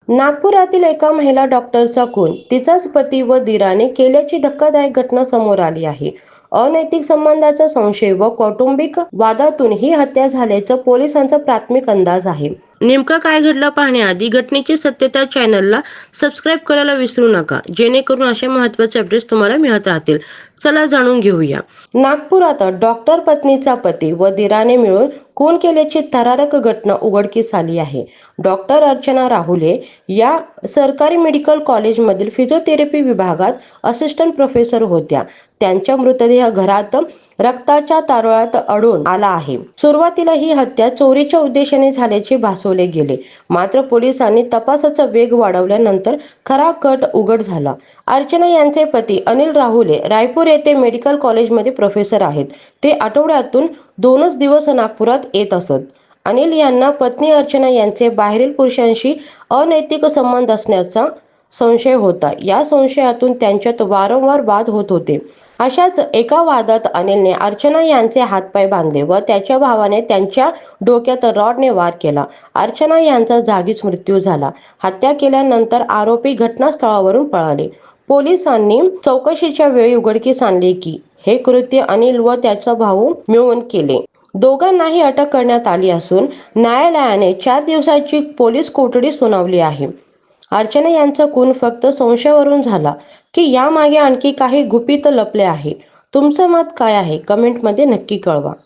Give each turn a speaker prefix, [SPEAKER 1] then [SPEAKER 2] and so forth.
[SPEAKER 1] नागपुरातील एका महिला डॉक्टरचा खून तिचाच पती व दिराने केल्याची धक्कादायक घटना समोर आली आहे. अनैतिक संबंधाचा संशय व कौटुंबिक वादातून ही हत्या झाल्याचं पोलिसांचा प्राथमिक अंदाज आहे. नेमकं काय घडलं पाहण्याआधी घटनेची सत्यता चॅनलला सबस्क्राईब करायला विसरू नका, जेणेकरून अशा महत्त्वाचे अपडेट्स तुम्हाला मिळत राहतील. चला जाणून घेऊया. नागपुरात डॉक्टर पत्नीचा पती व दिराने मिळून खून केल्याची थरारक घटना उघडकीस आली आहे. डॉक्टर अर्चना राहुले या सरकारी मेडिकल कॉलेजमधील फिजिओथेरपी विभागात असिस्टंट प्रोफेसर होत्या. त्यांचा मृतदेह घरात रक्ताच्या तारोळ्यात आढळून आला आहे. सुरुवातीला ही हत्या चोरीच्या उद्देशाने झाल्याचे भासवले गेले, मात्र पोलिसांनी तपासाचा वेग वाढवल्यानंतर खरा कट उघड झाला. अर्चना यांचे पती अनिल राहुले रायपूर येथे मेडिकल कॉलेजमध्ये प्रोफेसर आहेत. ते आठवड्यातून 2च दिवस नागपुरात येत असत. अनिल यांना पत्नी अर्चना यांचे बाहेरील पुरुषांशी अनैतिक संबंध असण्याचा संशय होता. या संशयातून त्यांच्यात वारंवार वाद होत होते. अशाच एका वादात अनिलने अर्चना यांचे हातपाय बांधले व त्याच्या भावाने त्यांच्या डोक्यात रॉडने वार केला. अर्चना यांचा जागीच मृत्यू झाला. हत्या केल्यानंतर आरोपी घटनास्थळावरून पळाले. पोलिसांनी चौकशीच्या वेळी उघडकीस आणले की हे कृत्य अनिल व त्याचा भाऊ मिळून केले. दोघांनाही अटक करण्यात आली असून न्यायालयाने 4 दिवसाची पोलीस कोठडी सुनावली आहे. अर्चना यांचा खून फक्त संशयावरून झाला की यामागे आणखी काही गुपित लपले आहे? तुमचं मत काय आहे? कमेंटमध्ये नक्की कळवा.